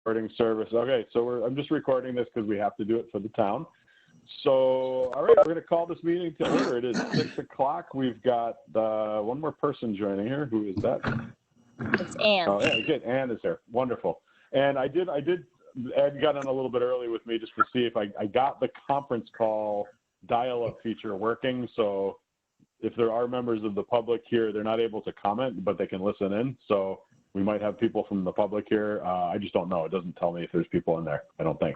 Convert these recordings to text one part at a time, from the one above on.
Recording service. Okay, so I'm just recording this because we have to do it for the town. So, all right, we're going to call this meeting to order. It is 6 o'clock. We've got one more person joining here. Who is that? It's Ann. Oh, yeah, good. Ann is here. Wonderful. And Ed got on a little bit early with me just to see if I got the conference call dial-up feature working. So if there are members of the public here, they're not able to comment, but they can listen in. So we might have people from the public here. I just don't know. It doesn't tell me if there's people in there, I don't think.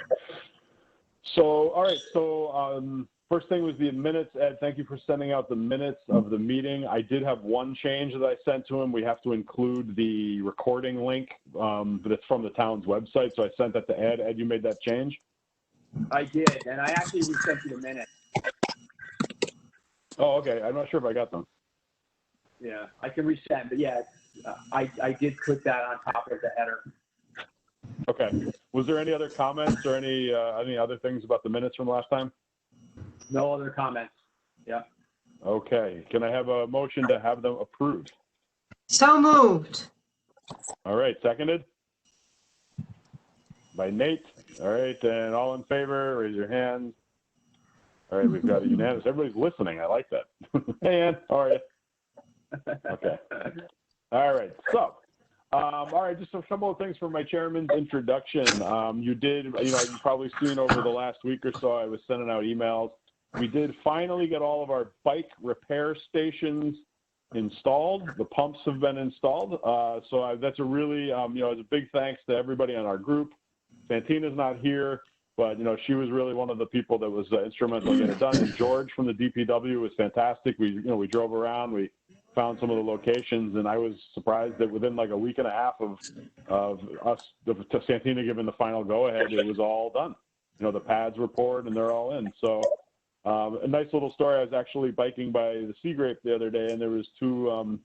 So, all right. So first thing was the minutes. Ed, thank you for sending out the minutes of the meeting. I did have one change that I sent to him. We have to include the recording link, but it's from the town's website. So I sent that to Ed. Ed, you made that change? I did, and I actually resent you the minutes. Oh, okay. I'm not sure if I got them. Yeah, I can resend, but yeah, I did put that on top of the header. Okay. Was there any other comments or any other things about the minutes from last time? No other comments. Yeah. Okay. Can I have a motion to have them approved? So moved. All right. Seconded by Nate. All right. And all in favor, raise your hand. All right. We've got a unanimous. Everybody's listening. I like that. Hey, Ann. How are you? Okay. All right. So, all right, just a couple of things for my chairman's introduction. You've probably seen over the last week or so, I was sending out emails. We did finally get all of our bike repair stations installed. The pumps have been installed. So that's a really, it's a big thanks to everybody on our group. Santina's not here, but, she was really one of the people that was instrumental in getting it done. And George from the DPW was fantastic. We drove around, we found some of the locations, and I was surprised that within like a week and a half of Santina giving the final go-ahead, it was all done. The pads were poured and they're all in. So a nice little story. I was actually biking by the Sea Grape the other day, and there was two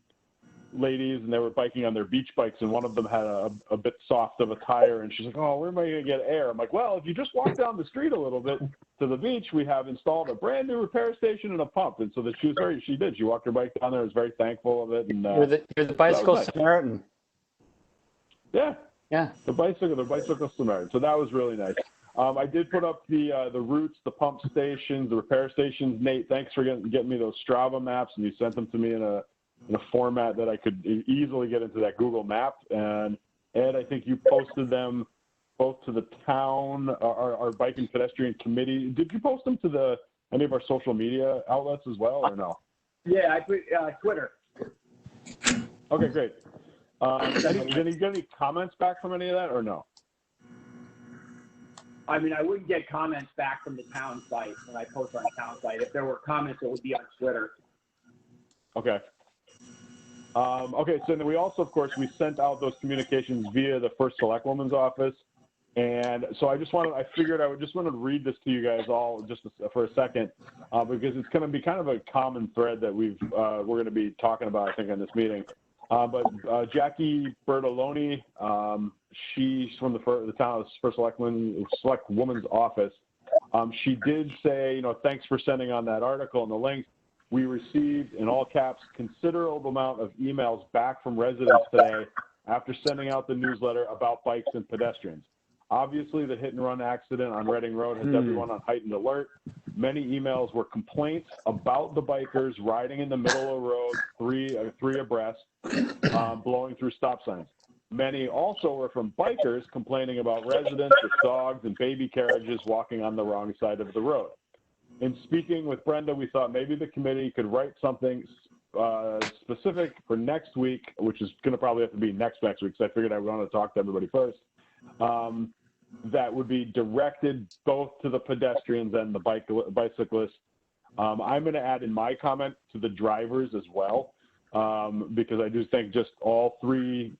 ladies, and they were biking on their beach bikes, and one of them had a bit soft of a tire, and she's like, oh, where am I going to get air? I'm like, well, if you just walk down the street a little bit to the beach, we have installed a brand new repair station and a pump. And so that she did. She walked her bike down there, was very thankful of it. And you're the bicycle Samaritan. Yeah. Yeah. The bicycle Samaritan. So that was really nice. I did put up the routes, the pump stations, the repair stations. Nate, thanks for getting me those Strava maps, and you sent them to me in a format that I could easily get into that Google map. And Ed, I think you posted them both to the town, our bike and pedestrian committee. Did you post them to any of our social media outlets as well, or no? Yeah, I put Twitter. Okay, great. Did you get any comments back from any of that, or no? I mean, I wouldn't get comments back from the town site when I post on the town site. If there were comments, it would be on Twitter. Okay. Okay, so then we also, of course, we sent out those communications via the first Selectwoman's office. And so I figured I would just want to read this to you guys all just for a second, because it's going to be kind of a common thread that we're going to be talking about, I think, in this meeting. But Jackie Bertoloni, she's from the town's first Selectwoman's office. She did say, thanks for sending on that article and the link. We received, in all caps, considerable amount of emails back from residents today after sending out the newsletter about bikes and pedestrians. Obviously, the hit-and-run accident on Reading Road has everyone on heightened alert. Many emails were complaints about the bikers riding in the middle of the road, three abreast, blowing through stop signs. Many also were from bikers complaining about residents with dogs and baby carriages walking on the wrong side of the road. In speaking with Brenda, we thought maybe the committee could write something specific for next week, which is going to probably have to be next week, because I figured I would want to talk to everybody first. That would be directed both to the pedestrians and the bicyclists. I'm going to add in my comment to the drivers as well, because I do think just all three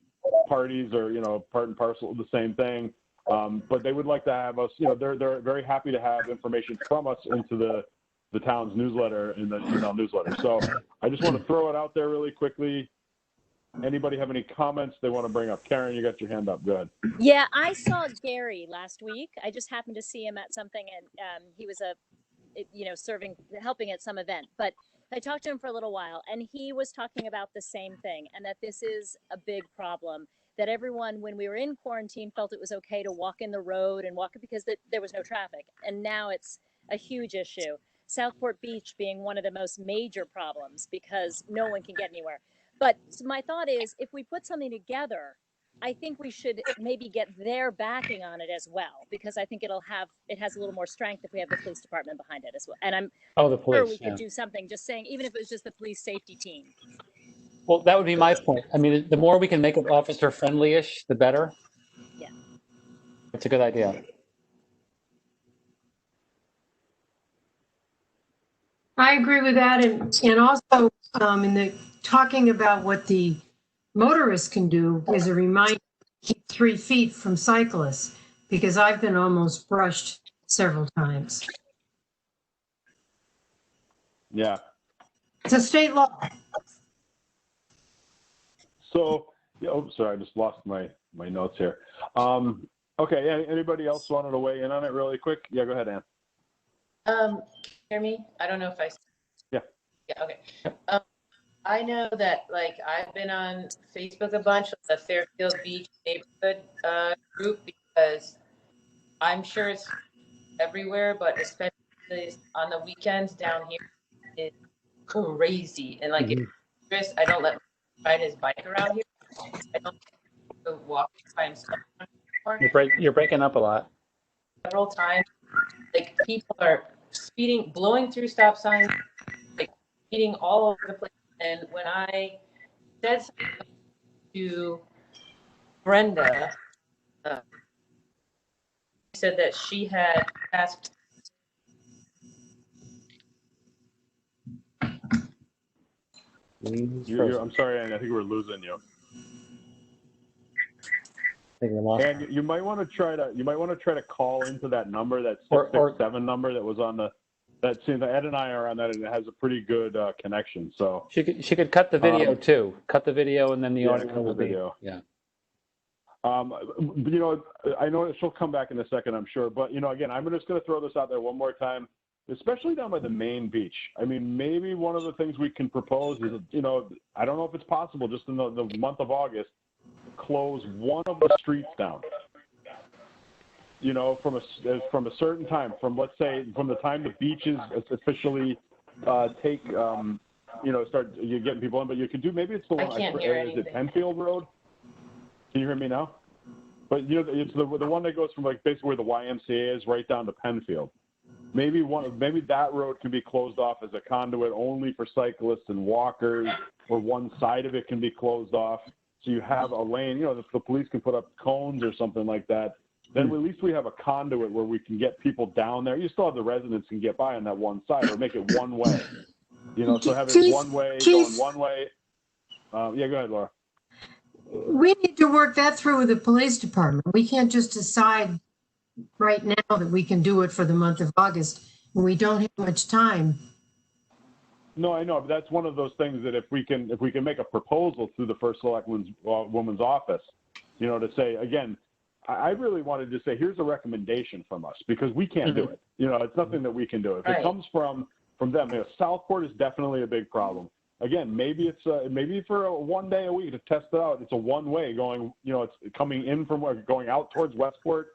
parties are, part and parcel of the same thing. But they would like to have us, they're very happy to have information from us into the town's newsletter, in the email newsletter. So I just want to throw it out there really quickly. Anybody have any comments they want to bring up? Karen, you got your hand up. Go ahead. Yeah, I saw Gary last week. I just happened to see him at something, and he was helping at some event. But I talked to him for a little while, and he was talking about the same thing, and that this is a big problem. that everyone, when we were in quarantine, felt it was okay to walk in the road and walk because there was no traffic. And now it's a huge issue. Southport Beach being one of the most major problems because no one can get anywhere. But so my thought is, if we put something together, I think we should maybe get their backing on it as well, because I think it has a little more strength if we have the police department behind it as well. And I'm The police, sure we could do something, just saying, even if it was just the police safety team. Well, that would be my point. I mean, the more we can make it officer friendly-ish, the better. Yeah. It's a good idea. I agree with that. And also in the talking about what the motorists can do is a reminder to keep 3 feet from cyclists, because I've been almost brushed several times. Yeah. It's a state law. So, sorry, I just lost my notes here. Okay, anybody else wanted to weigh in on it really quick? Yeah, go ahead, Ann. Hear me? I don't know if I. Yeah. Yeah. Okay. I know that, like, I've been on Facebook a bunch with the Fairfield Beach neighborhood group, because I'm sure it's everywhere, but especially on the weekends down here, it's crazy. And like, Chris, I don't let him ride his bike around here. I don't go walking by himself anymore. You're breaking up a lot. Several times, like, people are speeding, blowing through stop signs, like speeding all over the place. And when I said something to Brenda, she said that she had asked. I'm sorry, Ann, I think we're losing you. And you might want to try to call into that number, that 667 number that was on that seems Ed and I are on that, and it has a pretty good connection. So she could cut the video too. Cut the video, and then the audio will be. Yeah. I know she'll come back in a second, I'm sure. But again, I'm just going to throw this out there one more time, especially down by the main beach. I mean, maybe one of the things we can propose is, I don't know if it's possible, just in the month of August, close one of the streets down. From a certain time, let's say from the time the beaches officially start getting people in. But you could do, maybe it's the one. I can't hear anything. Is it Penfield Road? Can you hear me now? But it's the one that goes from basically where the YMCA is right down to Penfield. Maybe that road can be closed off as a conduit only for cyclists and walkers, or one side of it can be closed off. So you have a lane, if the police can put up cones or something like that, then at least we have a conduit where we can get people down there. You still have the residents can get by on that one side, or make it one way. So have it one way, going one way. Yeah, go ahead, Laura. We need to work that through with the police department. We can't just decide right now that we can do it for the month of August when we don't have much time. No, I know, but that's one of those things that if we can make a proposal through the first selectwoman's woman's office, to say, again, I really wanted to say, here's a recommendation from us, because we can't do it. It's nothing that we can do. If it comes from them, Southport is definitely a big problem. Again, maybe it's maybe for one day a week to test it out. It's a one way going, it's coming in from going out towards Westport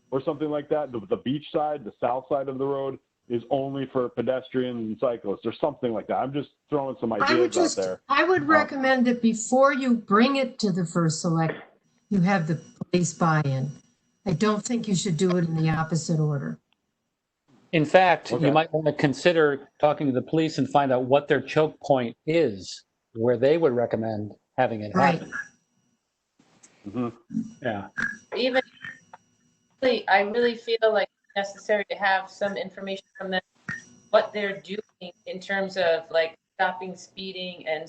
or something like that. The beach side, the south side of the road is only for pedestrians and cyclists, or something like that. I'm just throwing some ideas out there. I would recommend that before you bring it to the first select, you have the police buy-in. I don't think you should do it in the opposite order. In fact, you might want to consider talking to the police and find out what their choke point is, where they would recommend having it happen. Mm-hmm. Yeah. Even, I really feel like it's necessary to have some information from them, what they're doing in terms of like stopping speeding and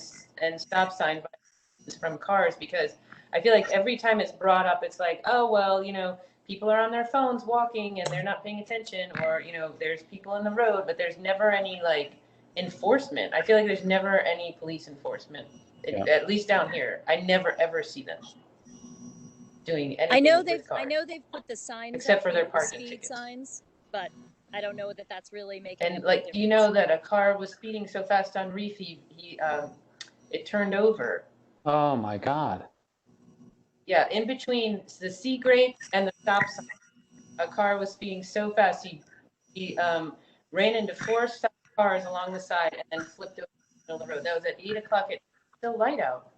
stop sign violations from cars, because I feel like every time it's brought up, it's like, oh, well, people are on their phones walking and they're not paying attention, or, there's people in the road, but there's never any like enforcement. I feel like there's never any police enforcement, at least down here. I never, ever see them doing anything. I know they've put the signs except for their the parking speed tickets. signs, but I don't know that that's really making And a like, difference. that a car was speeding so fast on Reef, it turned over. Oh my God. Yeah, in between the sea grape and the stop sign, a car was speeding so fast, he ran into 4 stopped cars along the side and then flipped over the middle of the road. That was at 8 o'clock. It's still light out.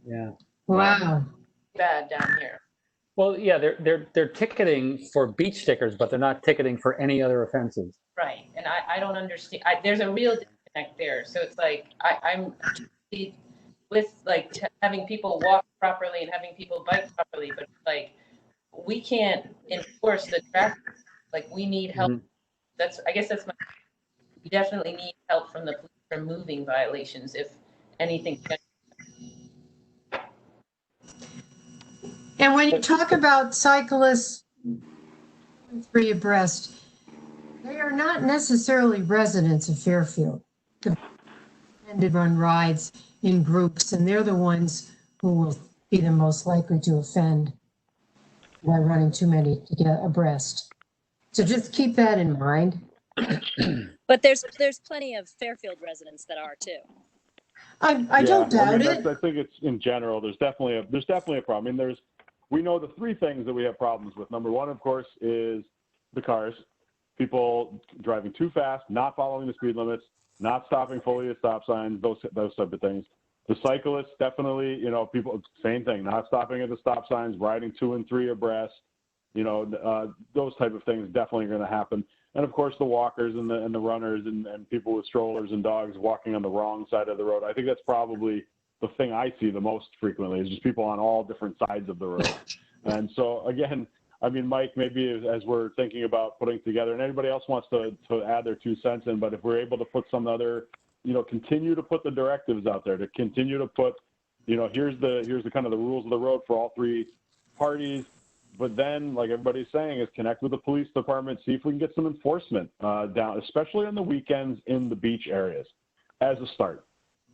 Yeah. Wow. Bad down here. Well, yeah, they're ticketing for beach stickers, but they're not ticketing for any other offenses. Right, and I don't understand. There's a real disconnect there. So it's like I'm with like having people walk properly and having people bike properly, but like we can't enforce the traffic. Like we need help. Mhm. I guess that's we definitely need help from the police for moving violations if anything. And when you talk about cyclists 3 abreast, they are not necessarily residents of Fairfield. They tend to run rides in groups, and they're the ones who will be the most likely to offend by running too many to get abreast. So just keep that in mind. But there's plenty of Fairfield residents that are too. I don't doubt it. I think it's in general. There's definitely a problem. I mean, we know the 3 things that we have problems with. Number 1, of course, is the cars. People driving too fast, not following the speed limits, not stopping fully at stop signs, those type of things. The cyclists, definitely, people, same thing, not stopping at the stop signs, riding 2 and 3 abreast, those type of things definitely are going to happen. And of course, the walkers and the runners and people with strollers and dogs walking on the wrong side of the road. I think that's probably the thing I see the most frequently is just people on all different sides of the road. And so, again, I mean, Mike, maybe as we're thinking about putting together, and anybody else wants to add their 2 cents in, but if we're able to put some other, continue to put the directives out there, to continue to put, here's the kind of the rules of the road for all 3 parties. But then, like everybody's saying, is connect with the police department, see if we can get some enforcement down, especially on the weekends in the beach areas as a start.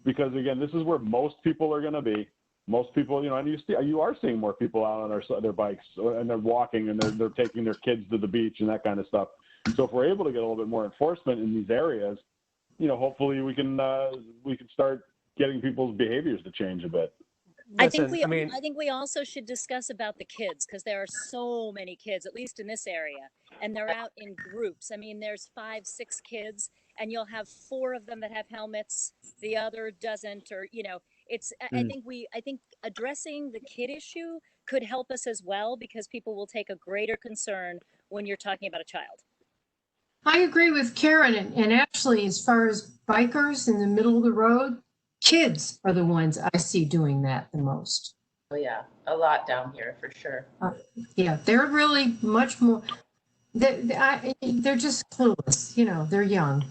Because, again, this is where most people are going to be. Most people, and you are seeing more people out on their bikes and they're walking and they're taking their kids to the beach and that kind of stuff. So if we're able to get a little bit more enforcement in these areas, hopefully we can start getting people's behaviors to change a bit. I think we also should discuss about the kids because there are so many kids, at least in this area, and they're out in groups. I mean, there's 5, 6 kids, and you'll have 4 of them that have helmets, the other doesn't, or it's. I think addressing the kid issue could help us as well because people will take a greater concern when you're talking about a child. I agree with Karen, and actually, as far as bikers in the middle of the road, kids are the ones I see doing that the most. Oh yeah, a lot down here for sure. Yeah, they're really much more. They're just clueless. They're young.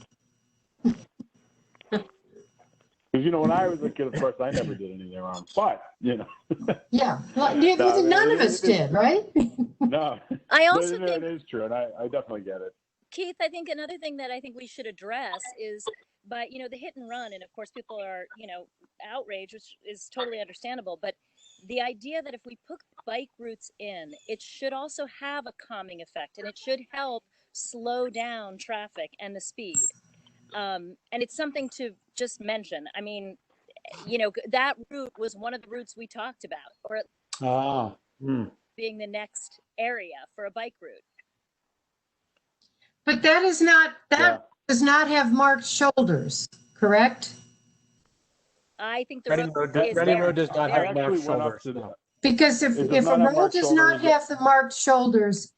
Because when I was a kid, of course, I never did anything wrong. But Yeah, none of us did, right? No, I also think it is true, and I definitely get it. Keith, I think another thing that I think we should address is, but the hit and run, and of course people are outraged, which is totally understandable. But the idea that if we put bike routes in, it should also have a calming effect, and it should help slow down traffic and the speed. And it's something to just mention. I mean, that route was one of the routes we talked about, or being the next area for a bike route. But that does not have marked shoulders, correct? I think the Reading Road does not have marked shoulders. Because if a road does not have the marked shoulders,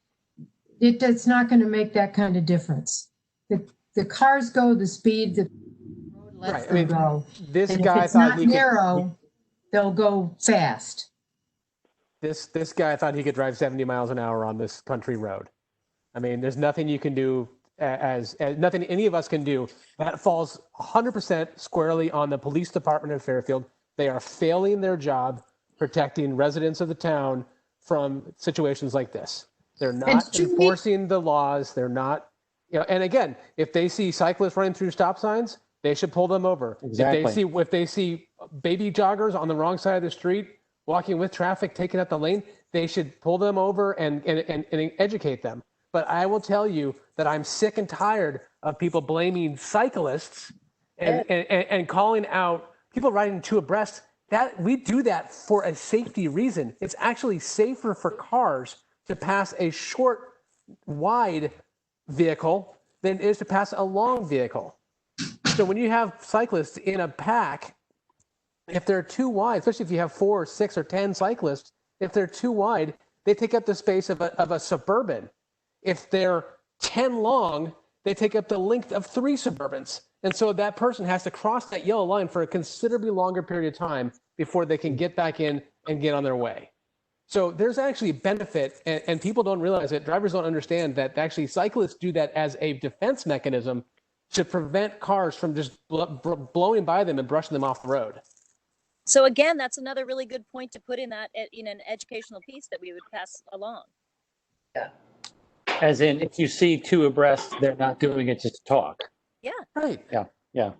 it's not going to make that kind of difference. The cars go the speed the road lets them go. This and guy if it's thought not he narrow, they'll go fast. This guy thought he could drive 70 miles an hour on this country road. I mean, there's nothing you can do as nothing any of us can do. That falls 100% squarely on the police department of Fairfield. They are failing their job protecting residents of the town from situations like this. They're not enforcing the laws. They're not, and again, if they see cyclists running through stop signs, they should pull them over. Exactly. If they see baby joggers on the wrong side of the street, walking with traffic, taking out the lane, they should pull them over and educate them. But I will tell you that I'm sick and tired of people blaming cyclists and calling out people riding 2 abreast. that we do that for a safety reason. It's actually safer for cars to pass a short, wide vehicle than it is to pass a long vehicle. So when you have cyclists in a pack, if they're too wide, especially if you have 4 or 6 or 10 cyclists, if they're too wide, they take up the space of a Suburban. If they're 10 long, they take up the length of 3 Suburbans. And so that person has to cross that yellow line for a considerably longer period of time before they can get back in and get on their way. So there's actually a benefit, and people don't realize it. Drivers don't understand that actually cyclists do that as a defense mechanism to prevent cars from just blowing by them and brushing them off the road. So again, that's another really good point to put in that in an educational piece that we would pass along. Yeah. As in, if you see 2 abreast, they're not doing it just to talk. Yeah. Right. Yeah. Yeah.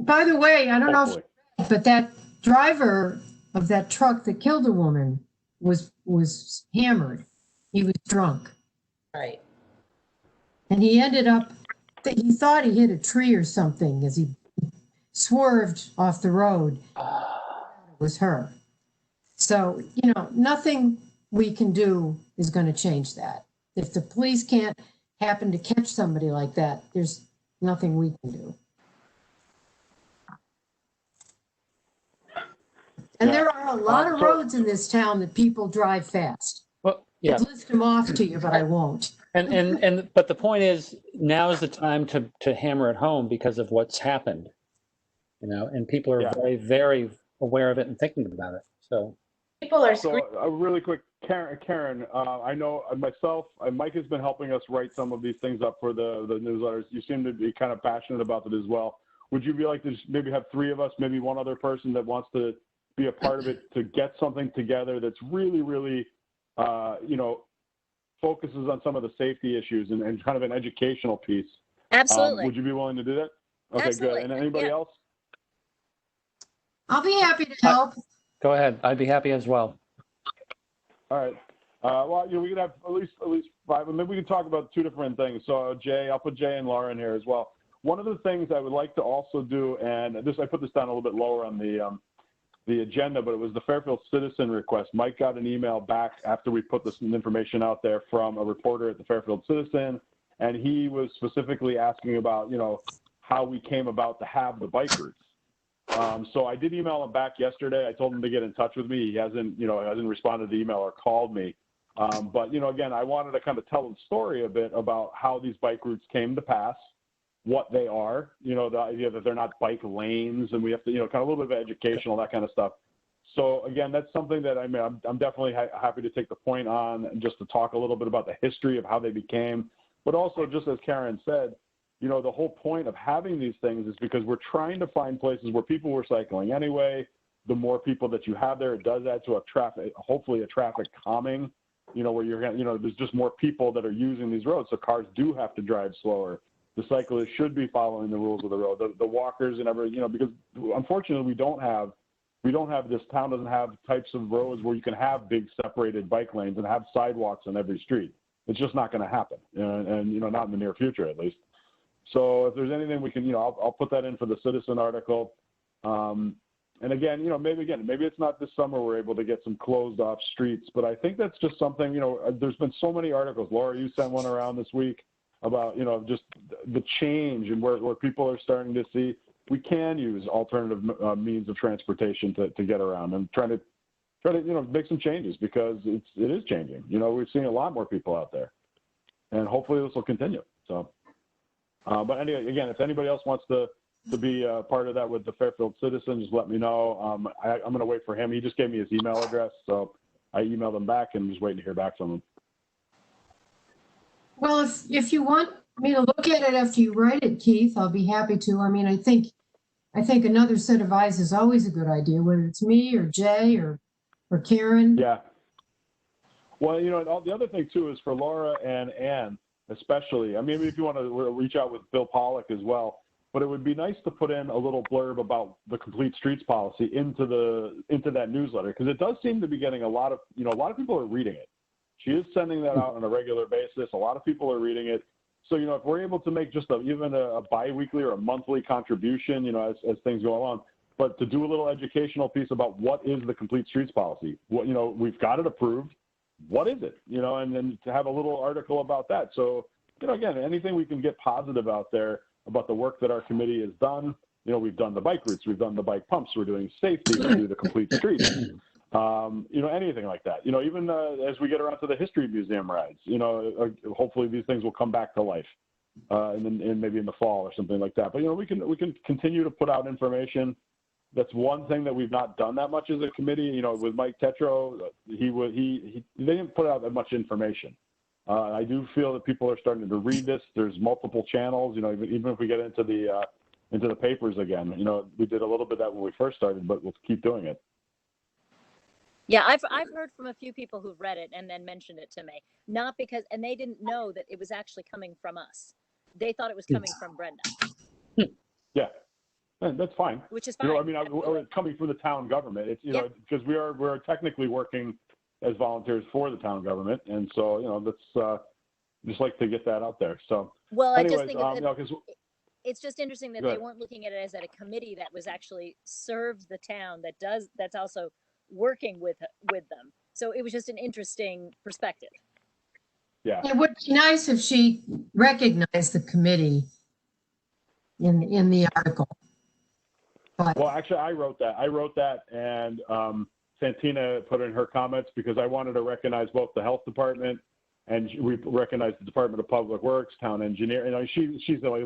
By the way, I don't know, Hopefully. but that driver of that truck that killed a woman was hammered. He was drunk. Right. And he ended up, he thought he hit a tree or something as he swerved off the road. It was her. So, nothing we can do is going to change that. If the police can't happen to catch somebody like that, there's nothing we can do. And there are a lot of roads in this town that people drive fast. Well, yeah. I'd list them off to you, but I won't. But the point is, now is the time to hammer it home because of what's happened, and people are very, very aware of it and thinking about it. So People are So really quick, Karen, I know myself, Mike has been helping us write some of these things up for the newsletters. You seem to be kind of passionate about it as well. Would you be like to just maybe have 3 of us, maybe one other person that wants to be a part of it, to get something together that's really, really, focuses on some of the safety issues and kind of an educational piece? Absolutely. Would you be willing to do that? Okay, Absolutely. good. And anybody Yeah. else? I'll be happy to help. go ahead. I'd be happy as well. All right. Well, we could have at least 5, and maybe we can talk about 2 different things. So Jay, I'll put Jay and Laura in here as well. One of the things I would like to also do, and I put this down a little bit lower on the agenda, but it was the Fairfield citizen request. Mike got an email back after we put this information out there from a reporter at the Fairfield Citizen, and he was specifically asking about, how we came about to have the bike routes. So I did email him back yesterday. I told him to get in touch with me. He hasn't responded to the email or called me. But, again, I wanted to kind of tell the story a bit about how these bike routes came to pass, what they are, the idea that they're not bike lanes, and we have to, kind of a little bit of educational, that kind of stuff. So again, that's something that I'm definitely happy to take the point on, just to talk a little bit about the history of how they became, but also just as Karen said, the whole point of having these things is because we're trying to find places where people were cycling anyway. The more people that you have there, it does add to hopefully a traffic calming, where there's just more people that are using these roads. So cars do have to drive slower. The cyclists should be following the rules of the road. The walkers and everything, because unfortunately this town doesn't have types of roads where you can have big separated bike lanes and have sidewalks on every street. It's just not going to happen, and not in the near future at least. So if there's anything we can, I'll put that in for the citizen article. And again, maybe it's not this summer we're able to get some closed off streets, but I think that's just something, there's been so many articles. Laura, you sent one around this week about, just the change and where people are starting to see we can use alternative means of transportation to get around, and try to make some changes, because it is changing. We're seeing a lot more people out there, and hopefully this will continue. So. But anyway, again, if anybody else wants to be part of that with the Fairfield Citizen, just let me know. I'm going to wait for him. He just gave me his email address, so I emailed him back and I'm just waiting to hear back from him. Well, if you want me to look at it after you write it, Keith, I'll be happy to. I think another set of eyes is always a good idea, whether it's me or Jay or Karen. Yeah. Well, the other thing too is for Laura and Ann, especially, maybe if you want to reach out with Bill Pollock as well, but it would be nice to put in a little blurb about the Complete Streets policy into that newsletter, because it does seem to be getting a lot of people are reading it. She is sending that out on a regular basis. A lot of people are reading it. So, if we're able to make just even a biweekly or a monthly contribution, as things go along, but to do a little educational piece about what is the complete streets policy. What, you know, we've got it approved. What is it? You know, and then to have a little article about that. So, you know, again, anything we can get positive out there about the work that our committee has done. You know, we've done the bike routes, we've done the bike pumps, we're doing safety, we do the complete streets. You know, anything like that. You know, even as we get around to the history museum rides, you know, hopefully these things will come back to life, and maybe in the fall or something like that. But you know, we can continue to put out information. That's one thing that we've not done that much as a committee. You know, with Mike Tetro, they didn't put out that much information. I do feel that people are starting to read this. There's multiple channels. You know, even if we get into the papers again, you know, we did a little bit of that when we first started, but we'll keep doing it. Yeah, I've heard from a few people who've read it and then mentioned it to me. Not because, and they didn't know that it was actually coming from us. They thought it was coming from Brenda. Yeah, that's fine. Which is fine. You know, I mean, or it's coming from the town government. It's, you know, because we're technically working as volunteers for the town government, and so, you know, that's just like to get that out there. So, well, anyways, I just think it's just interesting that they weren't looking at it as at a committee that was actually serves the town, that's also working with them. So it was just an interesting perspective. Yeah. It would be nice if she recognized the committee in the article. But Well, actually, I wrote that, and Santina put in her comments because I wanted to recognize both the health department and we recognize the Department of Public Works, town engineer. You know, she's like,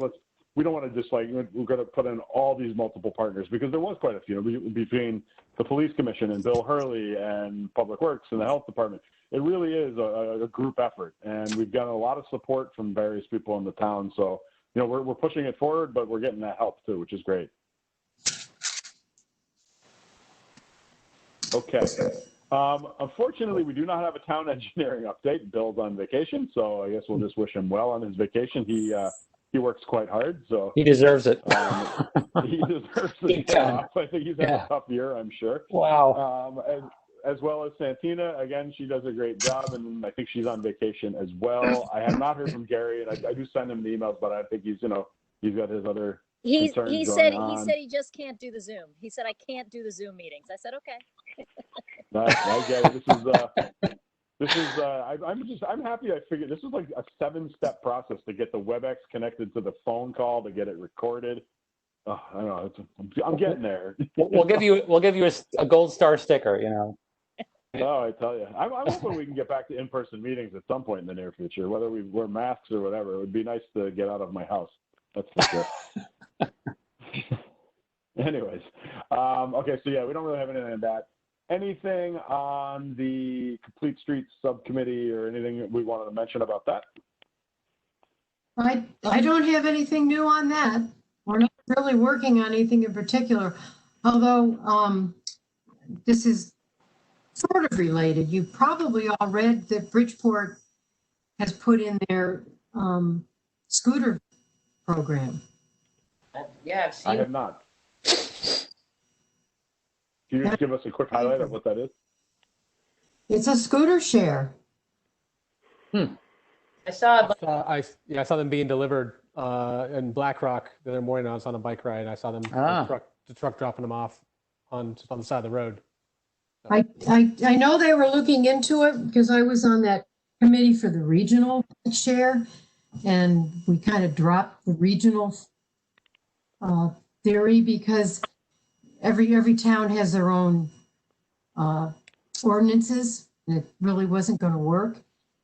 we don't want to just like, we're going to put in all these multiple partners because there was quite a few between the police commission and Bill Hurley and Public Works and the health department. It really is a group effort, and we've got a lot of support from various people in the town. So, you know, we're pushing it forward, but we're getting that help too, which is great. Okay. Unfortunately, we do not have a town engineering update. Bill's on vacation, so I guess we'll just wish him well on his vacation. He works quite hard, so He deserves it. he deserves the day off. I think he's had a tough year, I'm sure. Wow. As well as Santina, again, she does a great job, and I think she's on vacation as well. I have not heard from Gary, and I do send him the emails, but I think he's got his other concerns he said on. he just can't do the Zoom. He said, I can't do the Zoom meetings. I said, okay. I get it. I'm happy I figured this is like a 7-step process to get the WebEx connected to the phone call, to get it recorded. I don't know. I'm getting there. We'll give you a gold star sticker, you know. Oh, I tell you, I'm hoping we can get back to in-person meetings at some point in the near future, whether we wear masks or whatever. It would be nice to get out of my house. That's for sure. Anyways, okay, so yeah, we don't really have anything on that. Anything on the Complete Streets subcommittee or anything that we wanted to mention about that? I don't have anything new on that. We're not really working on anything in particular, although this is sort of related. You probably all read that Bridgeport has put in their scooter program. Yeah, I've seen. I have not. Can you just give us a quick highlight of what that is? It's a scooter share. I saw. I saw them being delivered in Black Rock the other morning. I was on a bike ride. I saw them the truck dropping them off on the side of the road. So. I know they were looking into it because I was on that committee for the regional share, and we kind of dropped the regional theory because every town has their own ordinances. And it really wasn't going to work,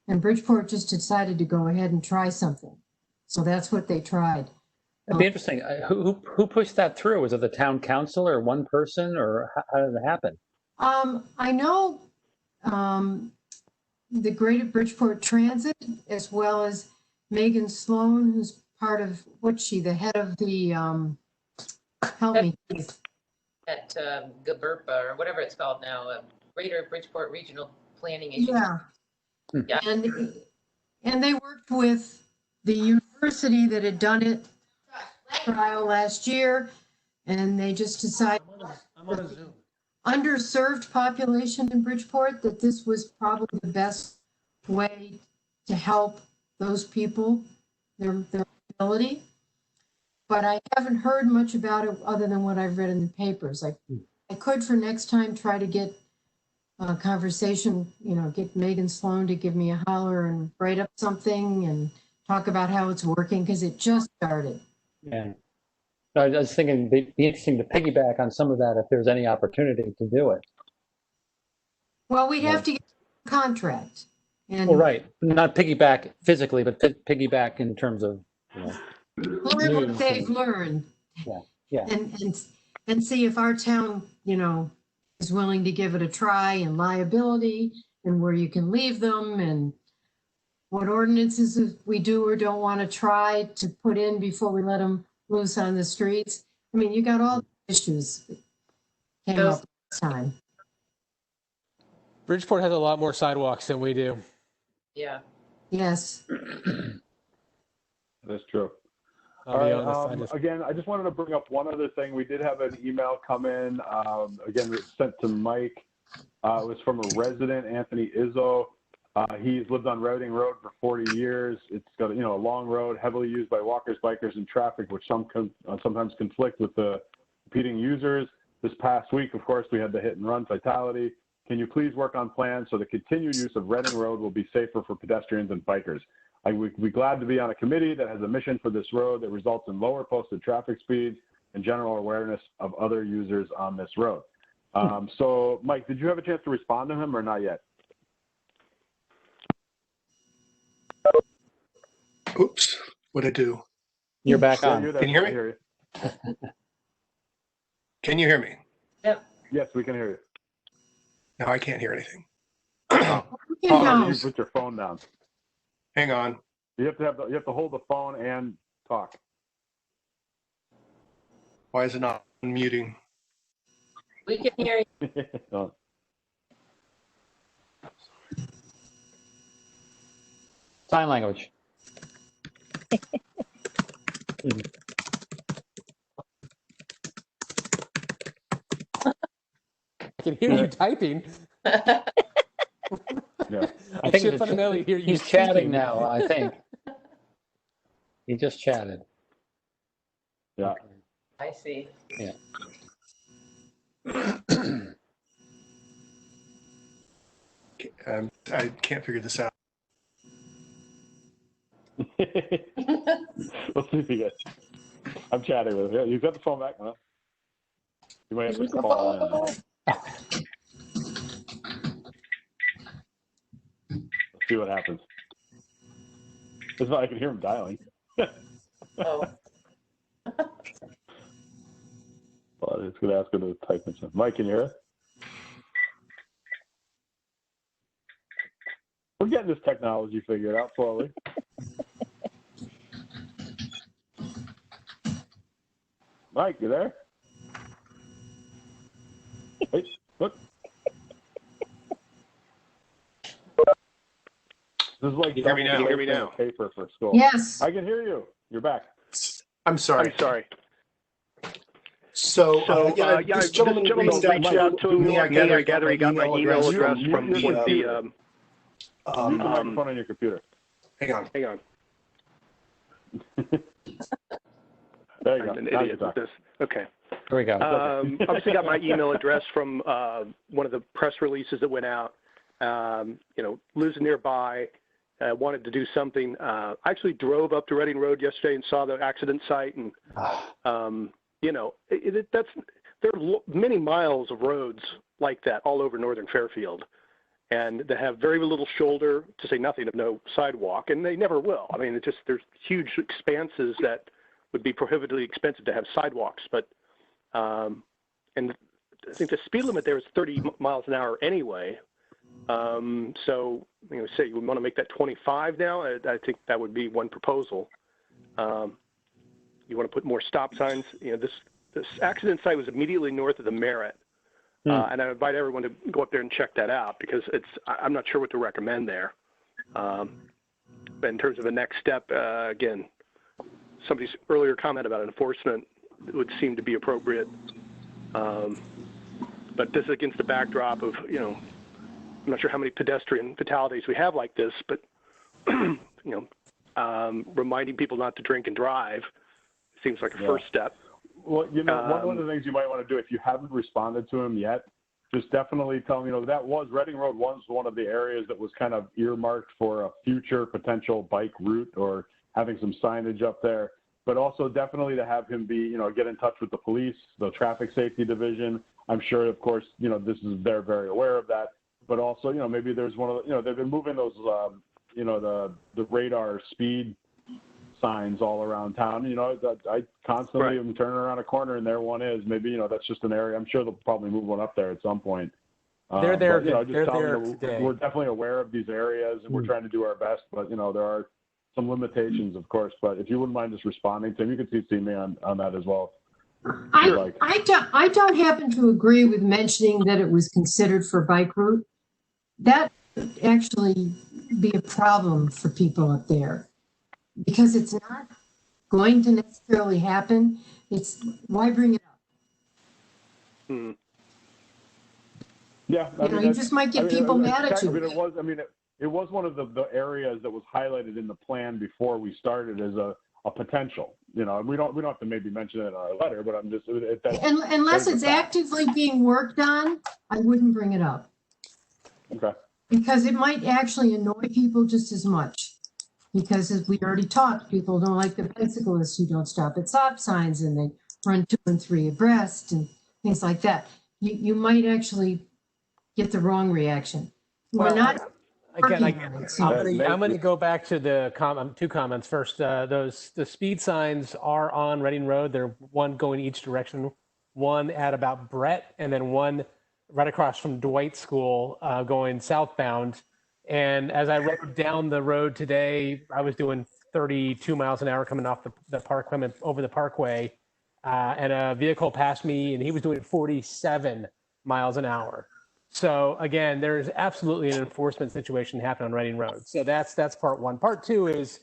and Bridgeport just decided to go ahead and try something. So that's what they tried. It'd be interesting. Who pushed that through? Was it the town council or one person, or how did it happen? I know the Greater Bridgeport Transit, as well as Megan Sloan, who's part of, the head of the, help me. At GBRPA or whatever it's called now, Greater Bridgeport Regional Planning Agency. Yeah. And they worked with the university that had done it trial last year, and they just decided I'm on a Zoom. Underserved population in Bridgeport, that this was probably the best way to help those people, their ability. but I haven't heard much about it other than what I've read in the papers. I could for next time try to get a conversation, get Megan Sloan to give me a holler and write up something and talk about how it's working, because it just started. Yeah. I was thinking it'd be interesting to piggyback on some of that if there's any opportunity to do it. Well, we'd have to get a contract. And Well, right. Not piggyback physically, but piggyback in terms of, learn what they've learned. Yeah. And see if our town, is willing to give it a try, and liability, and where you can leave them, and what ordinances we do or don't want to try to put in before we let them loose on the streets. I mean, you got all the issues that came up this time. Bridgeport has a lot more sidewalks than we do. Yeah. Yes. That's true. I'll All be right, honest, again, I just wanted to bring up one other thing. We did have an email come in, again, sent to Mike. It was from a resident, Anthony Izzo. He's lived on Reading Road for 40 years. It's got, a long road, heavily used by walkers, bikers, and traffic, which sometimes conflict with the competing users. This past week, of course, we had the hit and run fatality. Can you please work on plans so the continued use of Reading Road will be safer for pedestrians and bikers? I would be glad to be on a committee that has a mission for this road that results in lower posted traffic speeds and general awareness of other users on this road. So, Mike, did you have a chance to respond to him or not yet? Oops, what'd I do? You're back Yeah, on. you're there. Can you hear me? I hear you. Can you hear me? Yep. Yes, we can hear you. No, I can't hear anything. You put your phone down. Hang on. You have to hold the phone and talk. Why is it not unmuting? We can hear you. Oh. Sign language. I can hear you typing. Yeah. I think should fundamentally hear you he's chatting speaking. now, I think. He just chatted. Yeah. I see. Yeah. I can't figure this out. We'll see if you get. I'm chatting with him. Yeah, you got the phone back, huh? You might have to call in. Let's see what happens. That's why I can hear him dialing. Oh. Well, it's going to ask him to type in something. Mike, can you hear us? We're getting this technology figured out slowly. Mike, you there? Hey, look. This is like Can you hear me now? double Hear me now? paper for school. Yes. I can hear you. You're back. I'm sorry. sorry. So, this gentleman reached out to me. I gather he got my email address from Mute the the microphone on your computer. hang on. Hang on. There you go. I'm an Now you idiot can with talk. this. Okay. There we go. Obviously got my email address from one of the press releases that went out. Lives nearby, wanted to do something. I actually drove up to Reading Road yesterday and saw the accident site, and there are many miles of roads like that all over northern Fairfield, and they have very little shoulder, to say nothing of no sidewalk, and they never will. I mean, there's huge expanses that would be prohibitively expensive to have sidewalks, but and I think the speed limit there is 30 miles an hour anyway. So say you want to make that 25 now. I think that would be one proposal. You want to put more stop signs. This accident site was immediately north of the Merritt, and I invite everyone to go up there and check that out, because I'm not sure what to recommend there. But in terms of a next step, again, somebody's earlier comment about enforcement would seem to be appropriate. But this is against the backdrop of, I'm not sure how many pedestrian fatalities we have like this, but, reminding people not to drink and drive seems like a first step. Well, you know, one of the things you might want to do if you haven't responded to him yet, just definitely tell him, you know, Reading Road was one of the areas that was kind of earmarked for a future potential bike route or having some signage up there. But also definitely to have him be, you know, get in touch with the police, the traffic safety division. I'm sure, of course, you know, they're very aware of that. But also, you know, maybe there's one of the, you know, they've been moving those, you know, the radar speed signs all around town. You know, I constantly am turning around a corner and there one is. Maybe, you know, that's just an area. I'm sure they'll probably move one up there at some point. They're there. But, you know, just tell there them today. we're definitely aware of these areas and we're trying to do our best. But, you know, there are some limitations, of course. But if you wouldn't mind just responding to him, you could CC me on that as well. I don't happen to agree with mentioning that it was considered for bike route. That would actually be a problem for people up there because it's not going to necessarily happen. It's why bring it up? Yeah, you know, you just might get people mad at you. It was one of the areas that was highlighted in the plan before we started as a potential. You know, and we don't have to maybe mention it in our letter, but I'm just unless it's actively being worked on, I wouldn't bring it up. Okay. Because it might actually annoy people just as much. Because as we already talked, people don't like the bicyclists who don't stop at stop signs and they run 2 and 3 abreast and things like that. You might actually get the wrong reaction. We're not. Again, I'm going to go back to the two comments first. The speed signs are on Reading Road. They're one going each direction, one at about Brett, and then one right across from Dwight School going southbound. And as I rode down the road today, I was doing 32 miles an hour coming off the park, coming over the parkway, and a vehicle passed me, and he was doing 47 miles an hour. So again, there's absolutely an enforcement situation happening on Reading Road. So that's part one. Part two is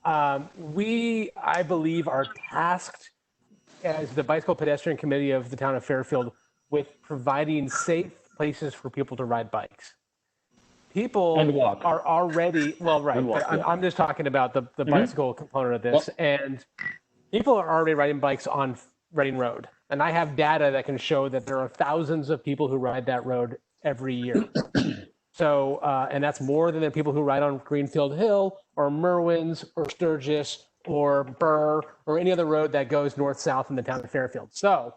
I believe, are tasked as the Bicycle Pedestrian Committee of the town of Fairfield with providing safe places for people to ride bikes. People are already, well, right, but I'm just talking about the bicycle component of this. And people are already riding bikes on Reading Road. And I have data that can show that there are thousands of people who ride that road every year. So, and that's more than the people who ride on Greenfield Hill or Merwins or Sturgis or Burr or any other road that goes north-south in the town of Fairfield. So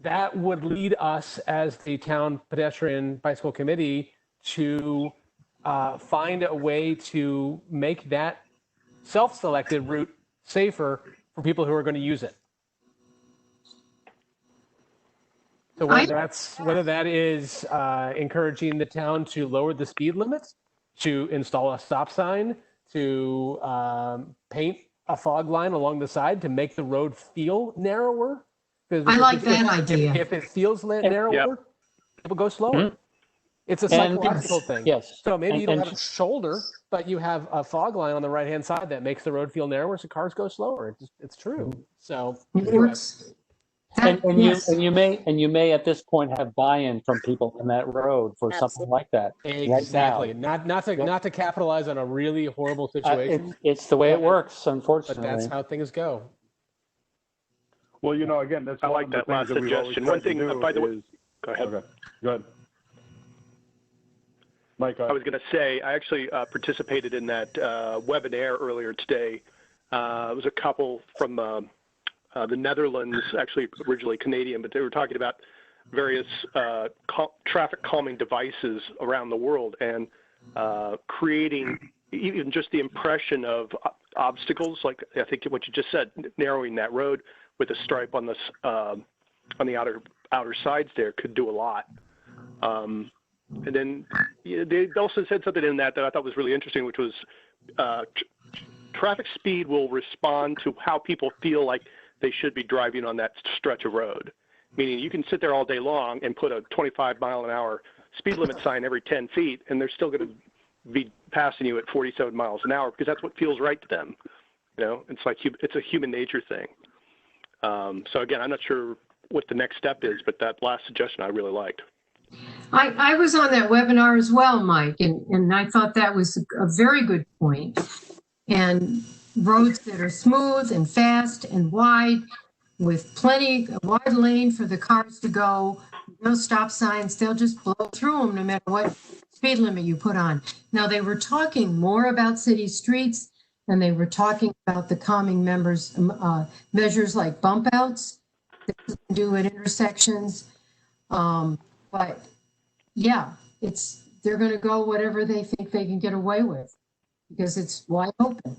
that would lead us as the town pedestrian bicycle committee to find a way to make that self-selected route safer for people who are going to use it. So whether that is encouraging the town to lower the speed limits, to install a stop sign, to paint a fog line along the side to make the road feel narrower. I like that idea. If it feels narrower, people go slower. It's a psychological thing. Yes. So maybe you don't have a shoulder, but you have a fog line on the right-hand side that makes the road feel narrower, so cars go slower. It's true. So it works. And you may at this point have buy-in from people in that road for something like that. Exactly. Right not to capitalize on a really horrible situation. It's the way it works, unfortunately. But that's how things go. Well, you know, again, that's I like that last suggestion. One thing, by the way, go ahead. Okay. Go ahead. Mike, I was going to say, I actually participated in that webinar earlier today. It was a couple from the Netherlands, actually originally Canadian, but they were talking about various traffic calming devices around the world and creating even just the impression of obstacles, like I think what you just said, narrowing that road with a stripe on the outer sides there could do a lot. And then they also said something in that I thought was really interesting, which was traffic speed will respond to how people feel like they should be driving on that stretch of road. Meaning you can sit there all day long and put a 25 mile an hour speed limit sign every 10 feet, and they're still going to be passing you at 47 miles an hour because that's what feels right to them. You know, it's like it's a human nature thing. So again, I'm not sure what the next step is, but that last suggestion I really liked. I was on that webinar as well, Mike, and I thought that was a very good point. and roads that are smooth and fast and wide with plenty, a wide lane for the cars to go, no stop signs, they'll just blow through them no matter what speed limit you put on. Now, they were talking more about city streets and they were talking about the calming measures like bump outs that you can do at intersections. But yeah, they're going to go whatever they think they can get away with because it's wide open.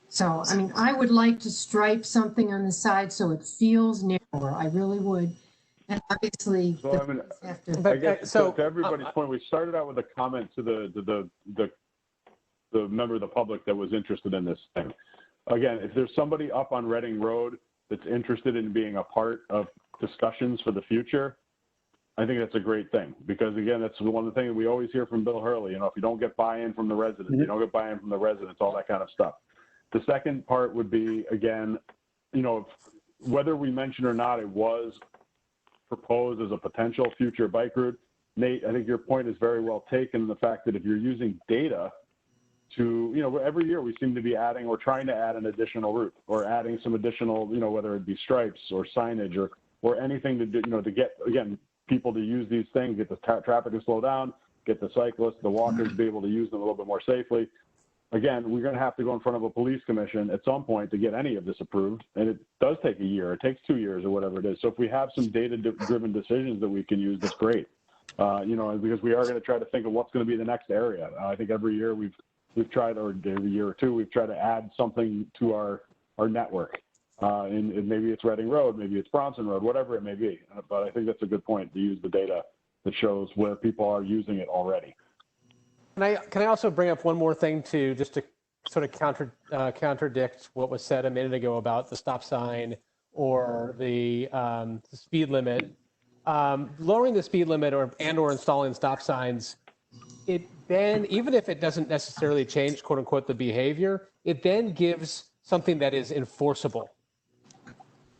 So, I mean, I would like to stripe something on the side so it feels narrower. I really would. And obviously, So, I mean, I guess to everybody's point, we started out with a comment to the member of the public that was interested in this thing. Again, if there's somebody up on Reading Road that's interested in being a part of discussions for the future, I think that's a great thing because, again, that's one of the things we always hear from Bill Hurley. You know, if you don't get buy-in from the residents, you don't get buy-in from the residents, all that kind of stuff. The second part would be, again, you know, whether we mention or not, it was proposed as a potential future bike route. Nate, I think your point is very well taken in the fact that if you're using data to, you know, every year we seem to be adding or trying to add an additional route or adding some additional, you know, whether it be stripes or signage or anything to do, you know, to get, again, people to use these things, get the traffic to slow down, get the cyclists, the walkers to be able to use them a little bit more safely. Again, we're going to have to go in front of a police commission at some point to get any of this approved. And it does take a year. It takes 2 years or whatever it is. So if we have some data-driven decisions that we can use, that's great. You know, because we are going to try to think of what's going to be the next area. I think every year we've tried, or every year or two, we've tried to add something to our network. And maybe it's Reading Road, maybe it's Bronson Road, whatever it may be. But I think that's a good point to use the data that shows where people are using it already. Can I also bring up one more thing to sort of contradict what was said a minute ago about the stop sign or the speed limit? Lowering the speed limit or installing stop signs, it then, even if it doesn't necessarily change, quote unquote, the behavior, it then gives something that is enforceable,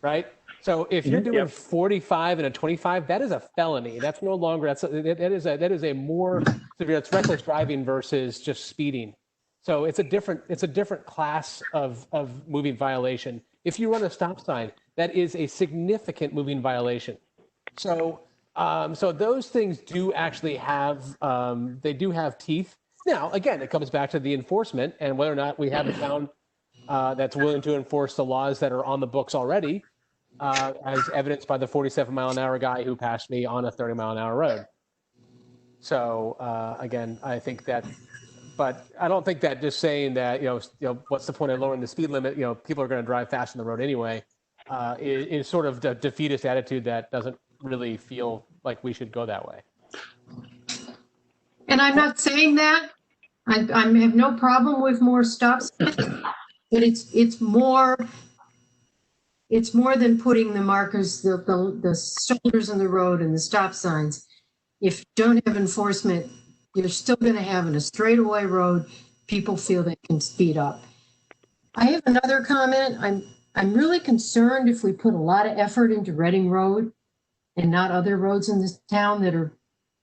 right? So if you're doing 45 and a 25, that is a felony. That's no longer, that is a more severe, it's reckless driving versus just speeding. So it's a different class of moving violation. If you run a stop sign, that is a significant moving violation. So so those things do actually have, they do have teeth. Now, again, it comes back to the enforcement and whether or not we have a town that's willing to enforce the laws that are on the books already. As evidenced by the 47-mile-an-hour guy who passed me on a 30-mile-an-hour road. So again, I think that, but I don't think that just saying that, you know, what's the point of lowering the speed limit? You know, people are going to drive fast on the road anyway. Is sort of the defeatist attitude that doesn't really feel like we should go that way. And I'm not saying that. I have no problem with more stop signs, but it's more than putting the markers, the shoulders on the road and the stop signs. If you don't have enforcement, you're still going to have in a straightaway road, people feel they can speed up. I have another comment. I'm really concerned if we put a lot of effort into Reading Road and not other roads in this town that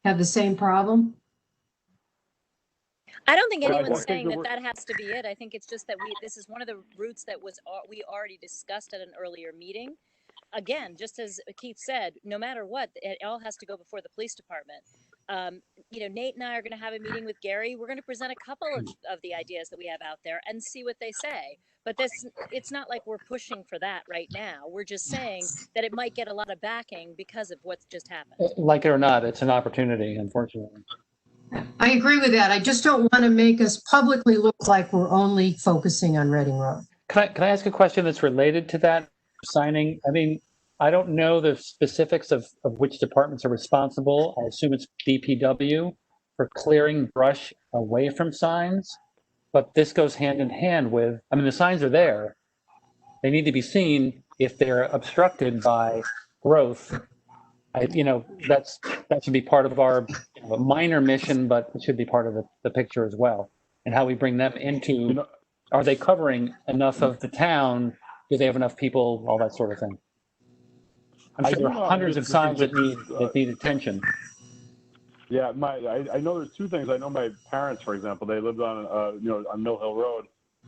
have the same problem. I don't think anyone's saying that has to be it. I think it's just that this is one of the routes that we already discussed at an earlier meeting. Again, just as Keith said, no matter what, it all has to go before the police department. You know, Nate and I are going to have a meeting with Gary. We're going to present a couple of the ideas that we have out there and see what they say. But it's not like we're pushing for that right now. We're just saying that it might get a lot of backing because of what's just happened. Like it or not, it's an opportunity, unfortunately. I agree with that. I just don't want to make us publicly look like we're only focusing on Reading Road. Can I ask a question that's related to that signing? I mean, I don't know the specifics of which departments are responsible. I assume it's DPW for clearing brush away from signs, but this goes hand in hand with, I mean, the signs are there. They need to be seen if they're obstructed by growth. You know, that should be part of our minor mission, but it should be part of the picture as well. And how we bring them into, are they covering enough of the town? Do they have enough people? All that sort of thing. I'm sure there are hundreds of signs that need attention. Yeah, I know there's two things. I know my parents, for example, they lived on on Mill Hill Road,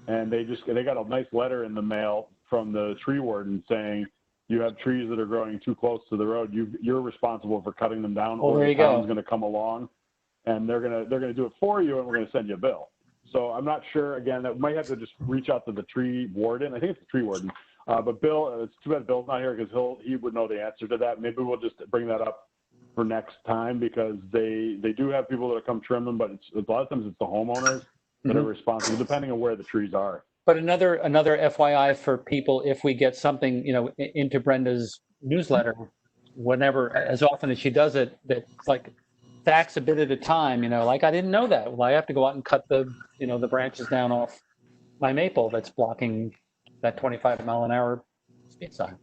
and they got a nice letter in the mail from the tree warden saying you have trees that are growing too close to the road. You're responsible for cutting them down, Well, or there the you go. town's going to come along, and they're gonna do it for you, and we're going to send you a bill. So I'm not sure. Again, that might have to just reach out to the tree warden. I think it's the tree warden. But Bill, it's too bad Bill's not here because he would know the answer to that. Maybe we'll just bring that up for next time, because they do have people that come trim them, but a lot of times it's the homeowners that are responsible, depending on where the trees are. But another FYI for people, if we get something, into Brenda's newsletter, whenever, as often as she does it, that's like facts a bit at a time, like I didn't know that. Well, I have to go out and cut the branches down off my maple that's blocking that 25-mile-an-hour speed sign.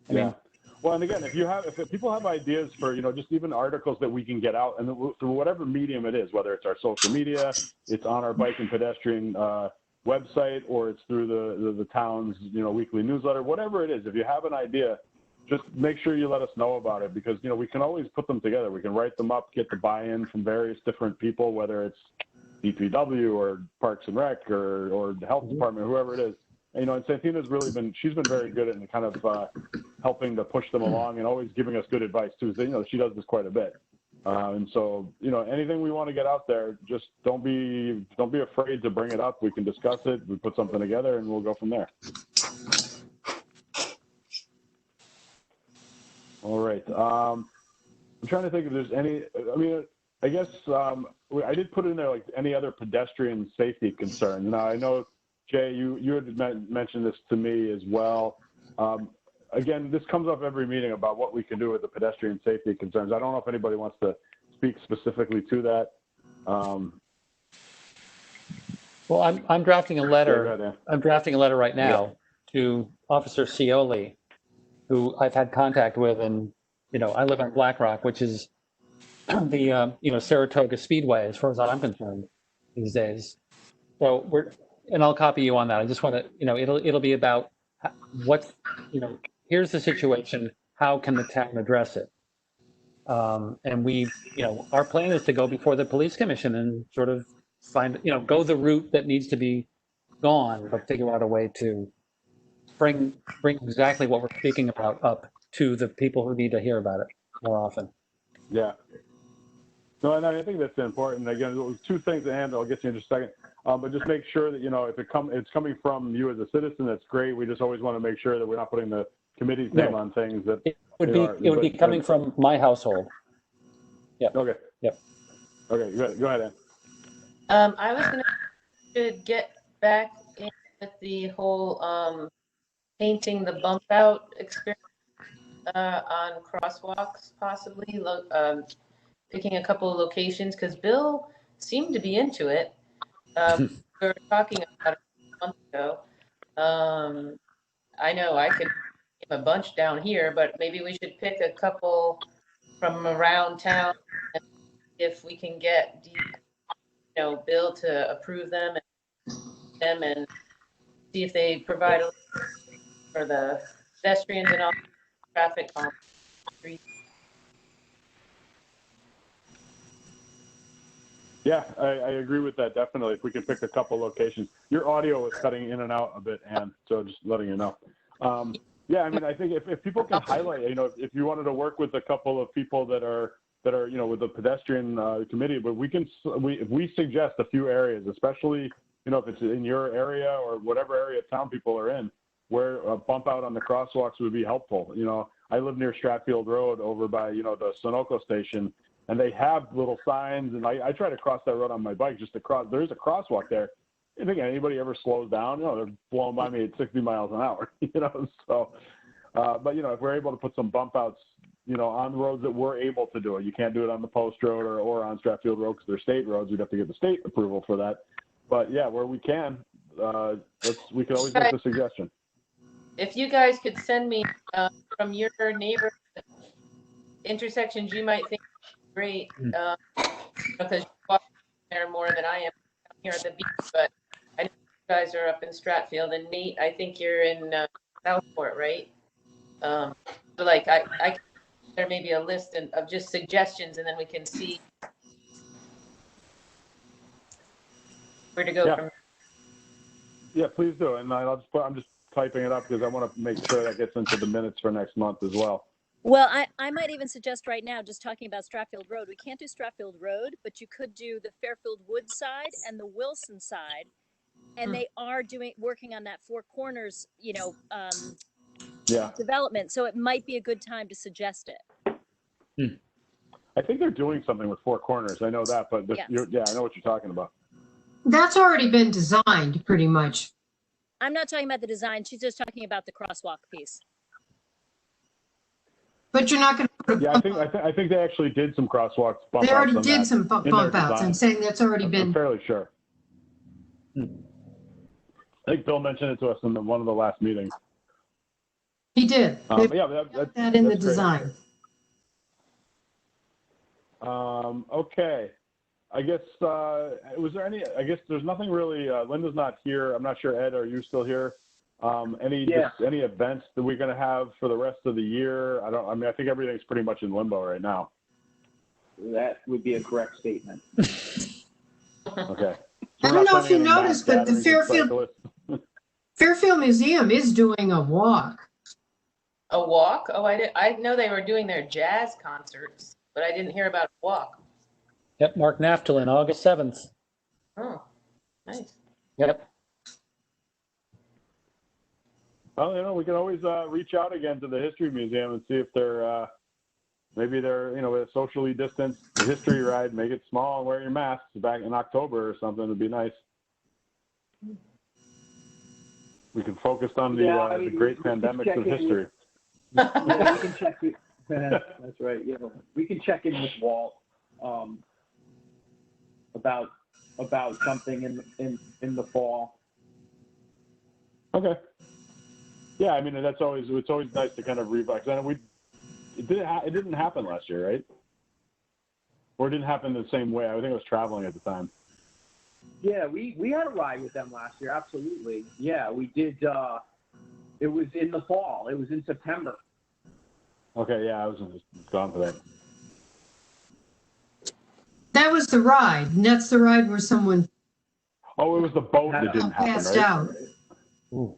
I mean, well, and again, if people have ideas for, just even articles that we can get out, and through whatever medium it is, whether it's our social media, it's on our Bike and Pedestrian website, or it's through the town's, weekly newsletter, whatever it is, if you have an idea, just make sure you let us know about it, because, we can always put them together. We can write them up, get the buy-in from various different people, whether it's DPW or Parks and Rec or the health department, whoever it is. And Santina's really she's been very good at kind of helping to push them along and always giving us good advice too. So, she does this quite a bit. And so, anything we want to get out there, just don't be afraid to bring it up. We can discuss it. We put something together and we'll go from there. All right. I'm trying to think if there's any, I guess I did put in there like any other pedestrian safety concerns. Now, I know, Jay, you had mentioned this to me as well. Again, this comes up every meeting about what we can do with the pedestrian safety concerns. I don't know if anybody wants to speak specifically to that. Well, I'm drafting a letter. Go ahead, I'm drafting a letter right now to Officer Scioli, who I've had contact with, and I live on Black Rock, which is the Saratoga Speedway, as far as I'm concerned, these days. So and I'll copy you on that. I just want to, it'll be about what's, here's the situation. How can the town address it? And we, our plan is to go before the police commission and sort of find, go the route that needs to be gone, but figure out a way to bring exactly what we're speaking about up to the people who need to hear about it more often. Yeah. No, and I think that's important. Again, two things at hand. I'll get to you in just a second. But just make sure that, if it's coming from you as a citizen, that's great. We just always want to make sure that we're not putting the committee's name on things that it would be coming from my household. Yeah. Okay. Yep. Okay. Go ahead, Ann. I was going to get back in with the whole painting the bump out experience on crosswalks, possibly picking a couple of locations, because Bill seemed to be into it. We were talking about it a month ago. I know I could give a bunch down here, but maybe we should pick a couple from around town, and if we can get Bill to approve them and see if they provide for the pedestrians and all traffic on the street. Yeah, I agree with that, definitely. If we can pick a couple locations. Your audio is cutting in and out a bit, Ann, so just letting you know. Yeah, I think if people can highlight, if you wanted to work with a couple of people that are with the pedestrian committee, but if we suggest a few areas, especially, if it's in your area or whatever area of town people are in, where a bump out on the crosswalks would be helpful. I live near Stratfield Road over by, the Sunoco station, and they have little signs, and I try to cross that road on my bike just to cross. There's a crosswalk there. I think anybody ever slows down, they're blowing by me at 60 miles an hour, so, but, if we're able to put some bump outs, on the roads that we're able to do it. You can't do it on the post road or on Stratfield Road because they're state roads. We'd have to get the state approval for that. But yeah, where we can, we can always make the suggestion. If you guys could send me from your neighbor intersections you might think great, because you walk there more than I am here at the beach, but I know you guys are up in Stratfield, and Nate, I think you're in Southport, right? So like I there maybe a list of just suggestions, and then we can see where to go from. Yeah, please do. And I'm just typing it up because I want to make sure that gets into the minutes for next month as well. Well, I might even suggest right now, just talking about Stratfield Road, we can't do Stratfield Road, but you could do the Fairfield Woods side and the Wilson side. And they are working on that Four Corners, development. So it might be a good time to suggest it. I think they're doing something with Four Corners. I know that, but I know what you're talking about. That's already been designed pretty much. I'm not talking about the design. She's just talking about the crosswalk piece. But you're not going to put a bump I think they actually did some crosswalks. They already did some bump outs. I'm saying that's already been. I'm fairly sure. I think Bill mentioned it to us in one of the last meetings. He did. That in the design. Okay. I guess, was there any, I guess there's nothing really, Linda's not here. I'm not sure, Ed, are you still here? Any events that we're going to have for the rest of the year? I think everything's pretty much in limbo right now. That would be a correct statement. Okay. I don't know if you noticed, but the Fairfield Museum is doing a walk. A walk? Oh, I know they were doing their jazz concerts, but I didn't hear about a walk. Yep, Mark Naftalin, August 7th. Oh, nice. Yep. Well, we can always reach out again to the History Museum and see if they're, maybe they're, a socially distanced history ride, make it small and wear your masks back in October or something would be nice. We can focus on the great pandemics of history. We can check it. That's right. Yeah, we can check in with Walt about something in the fall. Okay. Yeah, I mean it's always nice to kind of revise. I know it didn't happen last year, right? Or it didn't happen the same way. I think I was traveling at the time. Yeah, we had a ride with them last year. Absolutely. Yeah, we did. It was in the fall. It was in September. Okay, yeah, I was gone for that. That was the ride, and that's the ride where someone. Oh, it was the boat that didn't happen, passed right? out. Ooh.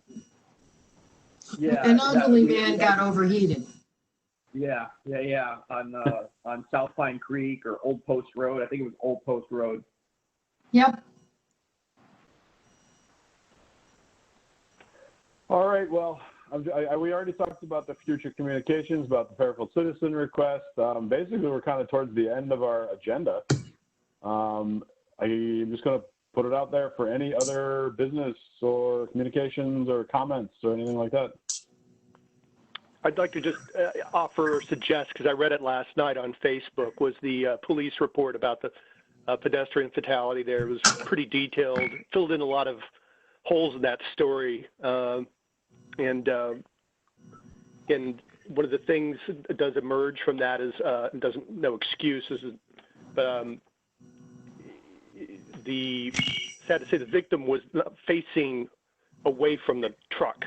Yeah, An elderly man got overheated. Yeah, on South Pine Creek or Old Post Road. I think it was Old Post Road. Yep. All right. Well, we already talked about the future communications, about the Fairfield Citizen request. Basically, we're kind of towards the end of our agenda. I'm just going to put it out there for any other business or communications or comments or anything like that. I'd like to just offer or suggest, because I read it last night on Facebook, was the police report about the pedestrian fatality there. It was pretty detailed, filled in a lot of holes in that story. And one of the things that does emerge from that is, no excuses, but sad to say, the victim was facing away from the truck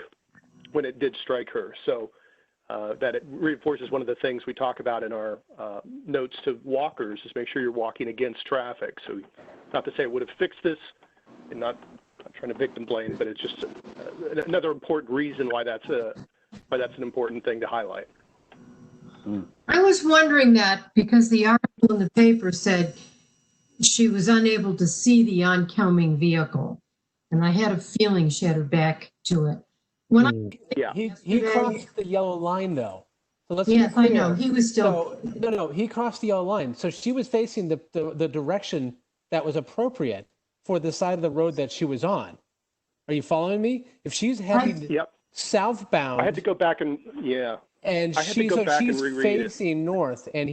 when it did strike her. So that it reinforces one of the things we talk about in our notes to walkers is make sure you're walking against traffic. So not to say it would have fixed this, and not trying to victim blame, but it's just another important reason why that's an important thing to highlight. I was wondering that because the article in the paper said she was unable to see the oncoming vehicle, and I had a feeling she had her back to it. He crossed the yellow line though. So let's yes, I know he was still. So, no, he crossed the yellow line. So she was facing the direction that was appropriate for the side of the road that she was on. Are you following me? If she's heading southbound, I had to go back and and she's facing north, and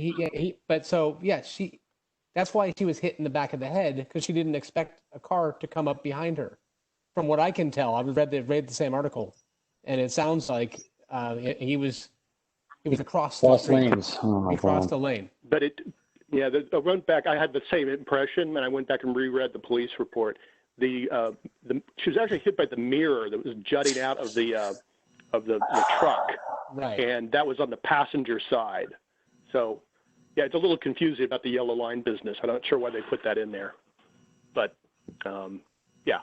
that's why she was hit in the back of the head, because she didn't expect a car to come up behind her. From what I can tell, I've read the same article, and it sounds like he was across the lanes. Oh, he crossed the lane. But I went back. I had the same impression, and I went back and reread the police report. She was actually hit by the mirror that was jutting out of the truck, right? And that was on the passenger side. So, yeah, it's a little confusing about the yellow line business. I'm not sure why they put that in there, but yeah,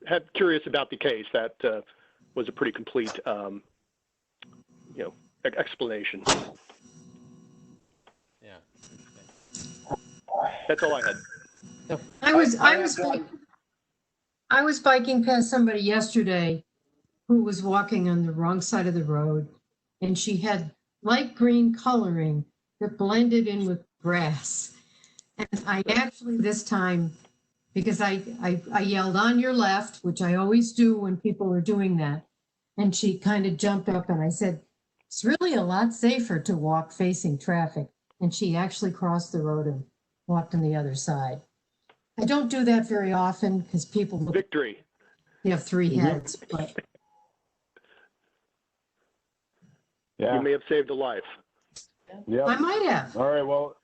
had curious about the case. That was a pretty complete, explanation. Yeah. That's all I had. I was biking past somebody yesterday who was walking on the wrong side of the road, and she had light green coloring that blended in with grass. And I actually this time, because I yelled on your left, which I always do when people are doing that, and she kind of jumped up and I said, it's really a lot safer to walk facing traffic. And she actually crossed the road and walked on the other side. I don't do that very often because people look. Victory. You have three heads, but Yeah. You may have saved a life. Yeah. I might have. All right. Well,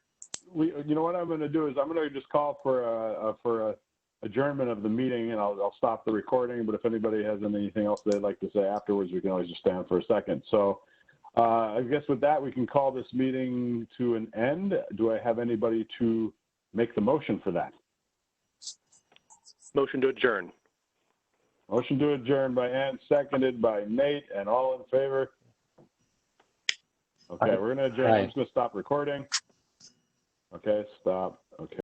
you know what I'm going to do is I'm going to just call for a adjournment of the meeting, and I'll stop the recording. But if anybody has anything else they'd like to say afterwards, we can always just stand for a second. So I guess with that, we can call this meeting to an end. Do I have anybody to make the motion for that? Motion to adjourn. Motion to adjourn by Ann, seconded by Nate, and all in favor? Okay, we're going to adjourn. I'm just going to stop recording. Okay, stop. Okay.